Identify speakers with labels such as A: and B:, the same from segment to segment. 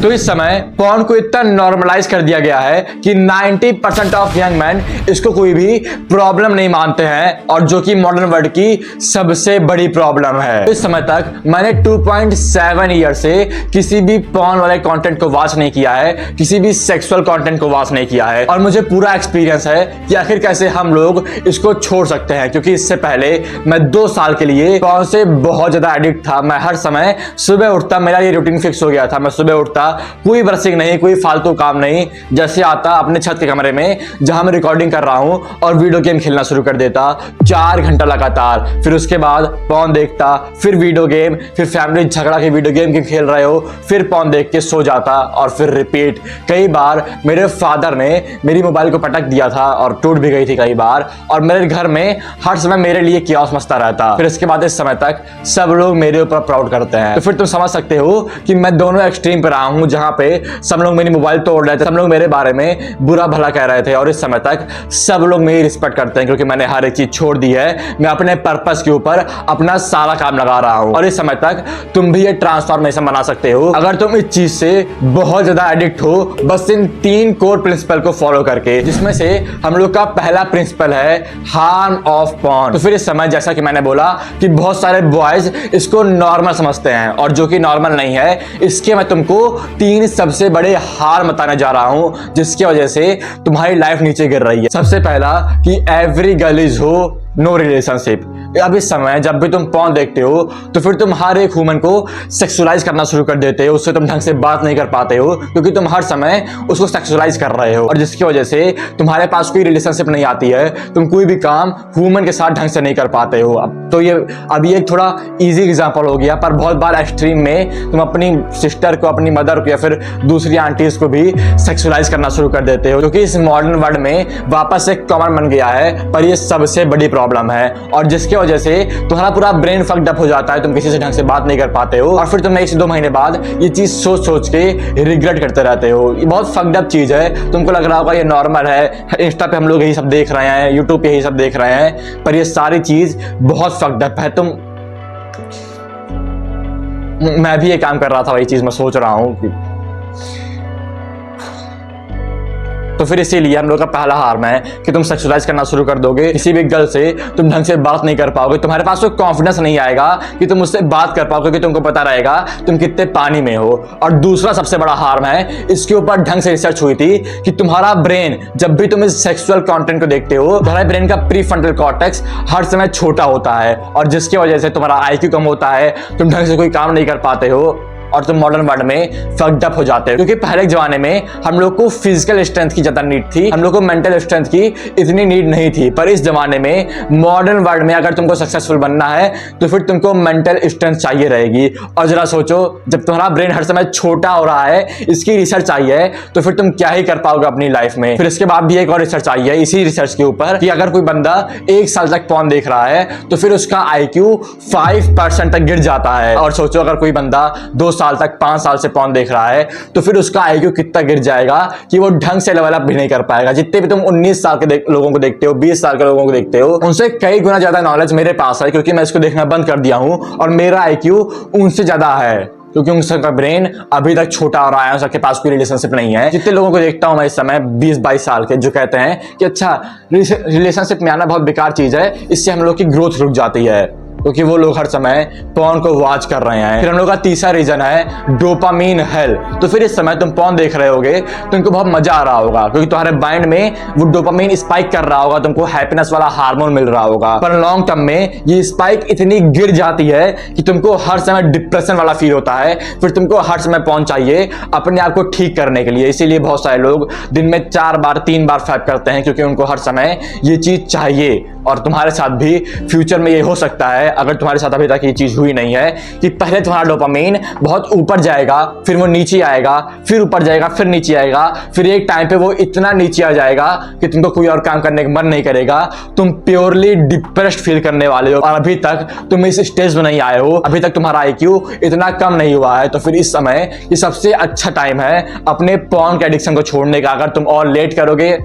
A: तो इस समय पॉर्न को इतना नॉर्मलाइज कर दिया गया है कि 90% ऑफ यंग मैन इसको कोई भी प्रॉब्लम नहीं मानते हैं, और जो कि मॉडर्न वर्ल्ड की सबसे बड़ी प्रॉब्लम है। इस समय तक मैंने 2.7 ईयर से किसी भी पॉर्न वाले कंटेंट को वॉच नहीं किया है, किसी भी सेक्सुअल कंटेंट को वॉच नहीं किया है, और मुझे पूरा एक्सपीरियंस है कि आखिर कैसे हम लोग इसको छोड़ सकते हैं। क्योंकि इससे पहले मैं 2 साल के लिए पॉर्न से बहुत ज्यादा एडिक्ट था। मैं हर समय सुबह उठता, मेरा ये रूटीन फिक्स हो गया था, मैं सुबह उठता, कोई ब्रशिंग नहीं, कोई फालतू काम नहीं, जैसे आता अपने छत के कमरे में जहां मैं रिकॉर्डिंग कर रहा हूं और वीडियो गेम खेलना शुरू कर देता 4 घंटा लगातार। फिर उसके बाद पॉर्न देखता, फिर वीडियो गेम, फिर फैमिली झगड़ा के वीडियो गेम खेल रहे हो, फिर पॉर्न देख के सो जाता और फिर रिपीट। कई बार मेरे फादर ने मेरी मोबाइल को पटक दिया था और टूट भी गई थी कई बार, और मेरे घर में हर समय मेरे लिए कियोस्क मचता रहता। फिर इसके बाद इस समय तक सब लोग मेरे ऊपर प्राउड करते हैं। तो फिर तुम समझ सकते हो कि मैं दोनों एक्सट्रीम पे रहा हूं, जहां पे सब लोग मेरी मोबाइल तोड़ रहे थे, सब लोग मेरे बारे में बुरा भला कह रहे थे, और इस समय तक सब लोग मेरी रिस्पेक्ट करते हैं क्योंकि मैंने हर एक चीज छोड़ दी है। मैं अपने पर्पस के ऊपर अपना सारा काम लगा रहा हूं, और इस समय तक तुम भी ये ट्रांसफॉर्मेशन बना सकते हो अगर तुम इस चीज से बहुत ज्यादा एडिक्ट हो, बस इन 3 कोर प्रिंसिपल को फॉलो करके, जिसमें से हम लोग का पहला प्रिंसिपल है हार्म ऑफ पॉर्न। तो फिर इस समय जैसा कि मैंने बोला कि बहुत सारे बॉयज इसको नॉर्मल समझते हैं, और जो कि नॉर्मल नहीं है, इसके मैं तुमको 3 सबसे बड़े हार बताने जा रहा हूं जिसकी वजह से तुम्हारी लाइफ नीचे गिर रही है। सबसे पहला कि एवरी गर्ल इज हो नो रिलेशनशिप। अब इस समय जब भी तुम पॉर्न देखते हो तो फिर तुम हर एक ह्यूमन को सेक्सुअलाइज करना शुरू कर देते हो, उससे तुम ढंग से बात नहीं कर पाते हो क्योंकि तुम हर समय उसको सेक्सुअलाइज कर रहे हो, और जिसकी वजह से तुम्हारे पास कोई रिलेशनशिप नहीं आती है, तुम कोई भी काम ह्यूमन के साथ ढंग से नहीं कर पाते हो। अब ये एक थोड़ा इजी एग्जांपल हो गया, पर बहुत बार एक्सट्रीम में तुम अपनी सिस्टर को, अपनी मदर को या फिर दूसरी आंटीज को भी सेक्सुअलाइज करना शुरू कर देते हो, क्योंकि इस मॉडर्न वर्ल्ड में वापस एक कॉमन बन गया है, पर ये सबसे बड़ी प्रॉब्लम है, और जिसके वजह से तुम्हारा पूरा ब्रेन फक्ड अप हो जाता है, तुम किसी से ढंग से बात नहीं कर पाते हो, और फिर तुम 1 से 2 महीने बाद ये चीज सोच सोच के रिग्रेट करते रहते हो। ये बहुत फक्ड अप चीज है, तुमको लग रहा होगा ये नॉर्मल है, इंस्टा पे हम लोग यही सब देख रहे हैं, यूट्यूब पे यही सब देख रहे हैं, पर ये सारी चीज बहुत फक्ड अप है। मैं भी ये काम कर रहा था, वही चीज मैं सोच रहा हूं कि तो फिर इसीलिए हम लोग का पहला हार्म है कि तुम सेक्सुअलाइज करना शुरू कर दोगे, किसी भी गर्ल से तुम ढंग से बात नहीं कर पाओगे, तुम्हारे पास कोई कॉन्फिडेंस नहीं आएगा कि तुम उससे बात कर पाओगे, क्योंकि तुमको पता रहेगा तुम कितने पानी में हो। और दूसरा सबसे बड़ा हार्म है, इसके ऊपर ढंग से रिसर्च हुई थी कि तुम्हारा ब्रेन जब भी तुम इस सेक्सुअल कंटेंट को देखते हो, तुम्हारे ब्रेन का प्रीफ्रंटल कॉर्टेक्स हर समय छोटा होता है, और जिसकी वजह से तुम्हारा IQ कम होता है, तुम ढंग से कोई काम नहीं कर पाते हो, और तुम मॉडर्न वर्ल्ड में फक्ड अप हो जाते हो। क्योंकि पहले के जमाने में हम लोग को फिजिकल स्ट्रेंथ की ज्यादा नीड थी, हम लोग को मेंटल स्ट्रेंथ की इतनी नीड नहीं थी, पर इस जमाने में मॉडर्न वर्ल्ड में अगर तुमको सक्सेसफुल बनना है तो फिर तुमको मेंटल स्ट्रेंथ चाहिए रहेगी। और जरा सोचो, जब तुम्हारा ब्रेन हर समय छोटा हो रहा है, इसकी रिसर्च चाहिए, तो फिर तुम क्या ही कर पाओगे अपनी लाइफ में। फिर इसके बाद भी एक और रिसर्च आई है इसी रिसर्च के ऊपर कि अगर कोई बंदा 1 साल तक पॉर्न देख रहा है तो फिर उसका IQ 5% तक गिर जाता है। और सोचो अगर कोई बंदा 2 साल तक, 5 साल से पॉर्न देख रहा है तो फिर उसका IQ कितना गिर जाएगा कि वो ढंग से लेवल अप भी नहीं कर पाएगा। जितने भी तुम 19 साल के लोगों को देखते हो, 20 साल के लोगों को देखते हो, उनसे कई गुना ज्यादा नॉलेज मेरे पास है, क्योंकि मैं इसको देखना बंद कर दिया हूं, और मेरा IQ उनसे ज्यादा है, क्योंकि उनका ब्रेन अभी तक छोटा हो रहा है, उनके पास कोई रिलेशनशिप नहीं है। जितने लोगों को देखता हूं मैं इस समय 20-22 साल के, जो कहते हैं कि अच्छा रिलेशनशिप में आना बहुत बेकार चीज है, इससे हम लोग की ग्रोथ रुक जाती है, क्योंकि वो लोग हर समय पॉर्न को वॉच कर रहे हैं। फिर हम लोग का तीसरा रीजन है डोपामीन हेल। तो फिर इस समय तुम पॉर्न देख रहे होगे तो तुमको बहुत मजा आ रहा होगा, क्योंकि तुम्हारे माइंड में वो डोपामीन स्पाइक कर रहा होगा, तुमको हैप्पीनेस वाला हार्मोन मिल रहा होगा, पर लॉन्ग टर्म में ये स्पाइक इतनी गिर जाती है कि तुमको हर समय डिप्रेशन वाला फील होता है, फिर तुमको हर समय पॉर्न चाहिए अपने आप को ठीक करने के लिए। इसीलिए बहुत सारे लोग दिन में 4 बार 3 बार स्वैप करते हैं, क्योंकि उनको हर समय ये चीज चाहिए। और तुम्हारे साथ भी फ्यूचर में ये हो सकता है, अगर तुम्हारे साथ अभी तक ये चीज हुई नहीं है, कि पहले तुम्हारा डोपामीन बहुत ऊपर जाएगा, फिर वो नीचे आएगा, फिर ऊपर जाएगा, फिर नीचे आएगा, फिर एक टाइम पे वो इतना नीचे आ जाएगा कि तुमको कोई और काम करने का मन नहीं करेगा, तुम प्योरली डिप्रेस्ड फील करने वाले हो, और अभी तक तुम इस स्टेज में नहीं आए हो, अभी तक तुम्हारा IQ इतना कम नहीं हुआ है। तो फिर इस समय ये सबसे अच्छा टाइम है अपने पॉर्न के एडिक्शन को छोड़ने का। अगर तुम और लेट करोगे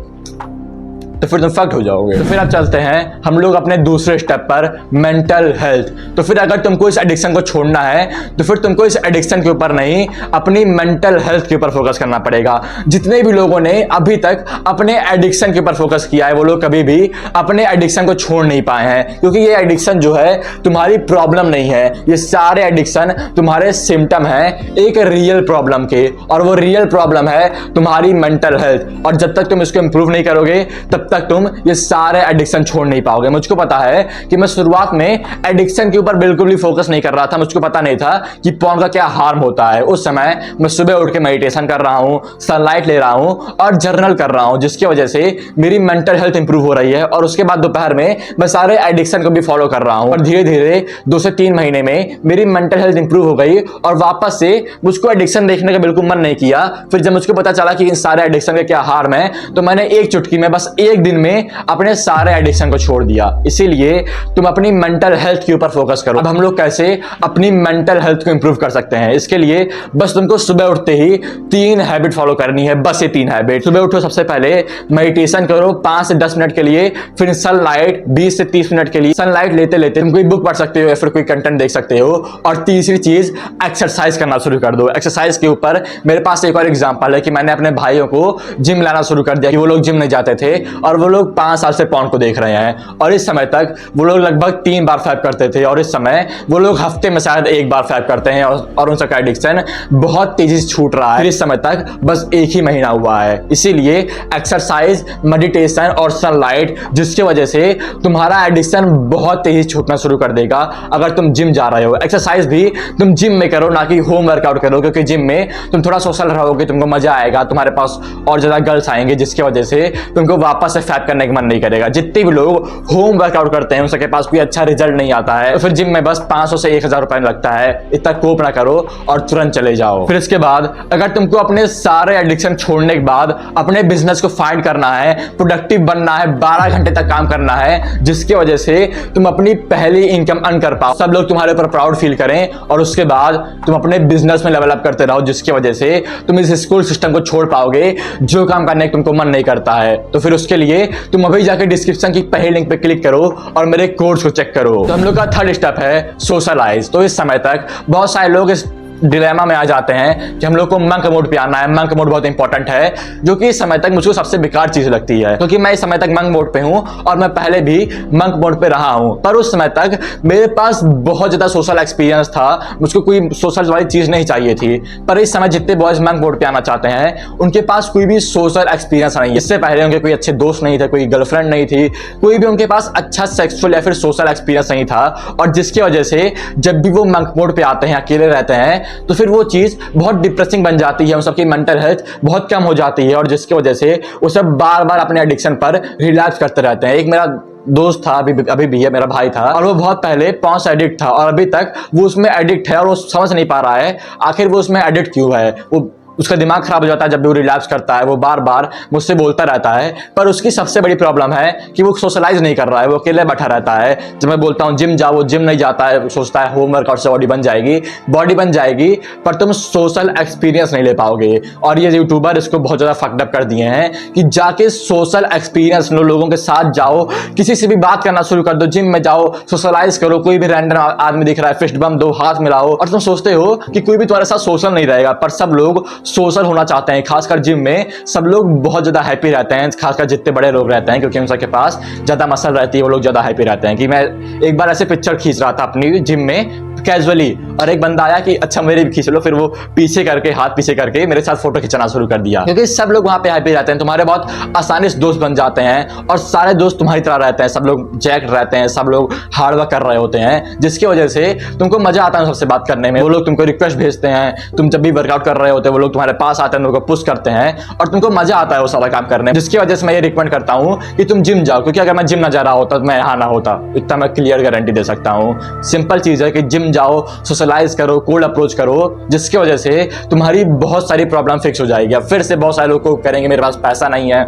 A: तो फिर तुम फक्ड हो जाओगे। तो फिर अब चलते हैं हम लोग अपने दूसरे स्टेप पर, मेंटल हेल्थ। तो फिर अगर तुमको इस एडिक्शन को छोड़ना है तो फिर तुमको इस एडिक्शन के ऊपर नहीं, अपनी मेंटल हेल्थ के ऊपर फोकस करना पड़ेगा। जितने भी लोगों ने अभी तक अपने एडिक्शन के ऊपर फोकस किया है वो लोग कभी भी अपने एडिक्शन को छोड़ नहीं पाए हैं, क्योंकि ये एडिक्शन जो है तुम्हारी प्रॉब्लम नहीं है, ये सारे एडिक्शन तुम्हारे सिम्टम हैं एक रियल प्रॉब्लम के, और वो रियल प्रॉब्लम है तुम्हारी मेंटल हेल्थ। और जब तक तुम इसको इंप्रूव नहीं करोगे तब तक तुम ये सारे एडिक्शन छोड़ नहीं पाओगे। मुझको पता है कि मैं शुरुआत में एडिक्शन के ऊपर बिल्कुल भी फोकस नहीं कर रहा था, मुझको पता नहीं था कि पोर्न का क्या हार्म होता है। उस समय मैं सुबह उठ के मेडिटेशन कर रहा हूं, सनलाइट ले रहा हूं और जर्नल कर रहा हूं, जिसकी वजह से मेरी मेंटल हेल्थ इंप्रूव हो रही है। और उसके बाद दोपहर में मैं सारे एडिक्शन को भी फॉलो कर रहा हूं, और धीरे धीरे 2 से 3 महीने में मेरी मेंटल हेल्थ इंप्रूव हो गई और वापस से मुझको एडिक्शन देखने का बिल्कुल मन नहीं किया। फिर जब मुझको पता चला कि इन सारे एडिक्शन के क्या हार्म है, तो मैंने एक चुटकी में, बस एक दिन में अपने सारे एडिक्शन को छोड़ दिया। इसीलिए तुम अपनी मेंटल हेल्थ के ऊपर फोकस करो। अब हम लोग कैसे अपनी मेंटल हेल्थ को इंप्रूव कर सकते हैं, इसके लिए बस तुमको सुबह उठते ही 3 हैबिट फॉलो करनी है, बस ये 3 हैबिट। सुबह उठो, सबसे पहले मेडिटेशन करो 5 से 10 मिनट के लिए, फिर सनलाइट 20 से 30 मिनट के लिए। सनलाइट लेते लेते तुम कोई बुक पढ़ सकते हो या फिर कोई कंटेंट देख सकते हो। और तीसरी चीज, एक्सरसाइज करना शुरू कर दो। एक्सरसाइज के ऊपर मेरे पास एक और एग्जांपल है कि मैंने अपने भाइयों को जिम लाना शुरू कर दिया, कि वो लोग जिम नहीं जाते थे और वो लोग 5 साल से पोर्न को देख रहे हैं, और इस समय तक वो लोग लगभग 3 बार स्वैप करते थे, और इस समय वो लोग हफ्ते में शायद 1 बार स्वैप करते हैं, और उन सबका एडिक्शन बहुत तेजी से छूट रहा है। इस समय तक बस 1 ही महीना हुआ है। इसीलिए एक्सरसाइज, मेडिटेशन और सनलाइट, जिसकी वजह से तुम्हारा एडिक्शन बहुत तेजी से छूटना शुरू कर देगा। अगर तुम जिम जा रहे हो, एक्सरसाइज भी तुम जिम में करो, ना कि होम वर्कआउट करो, क्योंकि जिम में तुम थोड़ा सोशल रहोगे, तुमको मजा आएगा, तुम्हारे पास और ज्यादा गर्ल्स आएंगे, जिसकी वजह से तुमको वापस से फैप करने का मन नहीं करेगा। जितने भी लोग होम वर्कआउट करते हैं उनके पास कोई अच्छा रिजल्ट नहीं आता है, तो फिर जिम में बस 500 से 1000 रुपए लगता है। इतना कोप ना करो और तुरंत चले जाओ। फिर इसके बाद अगर तुमको अपने सारे एडिक्शन छोड़ने के बाद अपने बिजनेस को फाइंड करना है, प्रोडक्टिव बनना है, 12 घंटे तक काम करना है, जिसकी वजह से तुम अपनी पहली इनकम अर्न कर पाओ, सब लोग तुम्हारे ऊपर प्राउड फील करें, और उसके बाद तुम अपने बिजनेस में लेवल अप करते रहो, जिसकी वजह से तुम इस स्कूल सिस्टम को छोड़ पाओगे जो काम करने का तुमको मन नहीं करता है। तो फिर उसके लिए तुम अभी जाके डिस्क्रिप्शन की पहली लिंक पे क्लिक करो और मेरे कोर्स को चेक करो। तो हम लोग का 3rd स्टेप है सोशलाइज। तो इस समय तक बहुत सारे लोग इस डिलेमा में आ जाते हैं कि हम लोग को मंक मोड पे आना है। मंक मोड बहुत इंपॉर्टेंट है, जो कि इस समय तक मुझको सबसे बेकार चीज लगती है, क्योंकि मैं इस समय तक मंक मोड पे हूं और मैं पहले भी मंक मोड पे रहा हूं, पर उस समय तक मेरे पास बहुत ज्यादा सोशल एक्सपीरियंस था, मुझको कोई सोशल वाली चीज नहीं चाहिए थी। पर इस समय जितने बॉयज मंक मोड पे आना चाहते हैं उनके पास कोई भी सोशल एक्सपीरियंस नहीं है। इससे पहले उनके कोई अच्छे दोस्त नहीं थे, कोई गर्लफ्रेंड नहीं थी, कोई भी उनके पास अच्छा सेक्सुअल या फिर सोशल एक्सपीरियंस नहीं था, और जिसकी वजह से जब भी वो मंक मोड पे आते हैं, अकेले रहते हैं, तो फिर वो चीज बहुत डिप्रेसिंग बन जाती है, उन सबकी मेंटल हेल्थ बहुत कम हो जाती है, और जिसकी वजह से वो सब बार बार अपने एडिक्शन पर रिलैक्स करते रहते हैं। एक मेरा दोस्त था, अभी भी है, मेरा भाई था, और वो बहुत पहले पोर्न से एडिक्ट था, और अभी तक वो उसमें एडिक्ट है और वो समझ नहीं पा रहा है आखिर वो उसमें एडिक्ट क्यों है। वो उसका दिमाग खराब हो जाता है जब भी वो रिलैप्स करता है, वो बार बार मुझसे बोलता रहता है, पर उसकी सबसे बड़ी प्रॉब्लम है कि वो सोशलाइज नहीं कर रहा है, वो अकेले बैठा रहता है। जब मैं बोलता हूँ जिम जाओ, वो जिम नहीं जाता है, सोचता है होमवर्क और से बॉडी बन जाएगी, पर तुम सोशल एक्सपीरियंस नहीं ले पाओगे। और ये यूट्यूबर इसको बहुत ज्यादा फक्ड अप कर दिए हैं कि जाके सोशल एक्सपीरियंस लो, लोगों के साथ जाओ, किसी से भी बात करना शुरू कर दो, जिम में जाओ, सोशलाइज करो, कोई भी रैंडम आदमी दिख रहा है फिस्ट बम दो, हाथ मिलाओ, और तुम सोचते हो कि कोई भी तुम्हारे साथ सोशल नहीं रहेगा, पर सब लोग सोशल होना चाहते हैं। खासकर जिम में सब लोग बहुत ज्यादा हैप्पी रहते हैं, खासकर जितने बड़े लोग रहते हैं, क्योंकि उन सबके पास ज्यादा मसल रहती है, वो लोग ज्यादा हैप्पी रहते हैं। कि मैं एक बार ऐसे पिक्चर खींच रहा था अपनी जिम में कैजुअली, और एक बंदा आया कि अच्छा मेरे भी खींच लो, फिर वो पीछे करके, हाथ पीछे करके मेरे साथ फोटो खिंचाना शुरू कर दिया, क्योंकि सब लोग वहां पे हैप्पी रहते हैं, तुम्हारे बहुत आसानी से दोस्त बन जाते हैं, और सारे दोस्त तुम्हारी तरह रहते हैं, सब लोग जैक्ट रहते हैं, सब लोग हार्डवर्क कर रहे होते हैं, जिसकी वजह से तुमको मजा आता है सबसे बात करने में। वो लोग तुमको रिक्वेस्ट भेजते हैं, तुम जब भी वर्कआउट कर रहे होते हैं वो लोग तुम्हारे पास आते हैं, तुमको पुश करते हैं, और तुमको मजा आता है वो सारा काम करने में, जिसकी वजह से मैं ये रिकमेंड करता हूँ कि तुम जिम जाओ, क्योंकि अगर मैं जिम ना जा रहा होता तो मैं यहाँ ना होता, इतना मैं क्लियर गारंटी दे सकता हूँ। सिंपल चीज है कि जिम जाओ, सोशलाइज करो, कोल्ड अप्रोच करो, जिसकी वजह से तुम्हारी बहुत सारी प्रॉब्लम फिक्स हो जाएगी। फिर से बहुत सारे लोग को करेंगे मेरे पास पैसा नहीं है,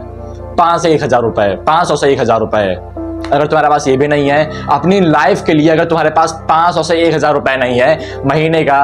A: 500 से 1000 रुपए, 500 से 1000 रुपए। अगर तुम्हारे पास ये भी नहीं है अपनी लाइफ के लिए, अगर तुम्हारे पास 500 से 1000 रुपए नहीं है महीने का,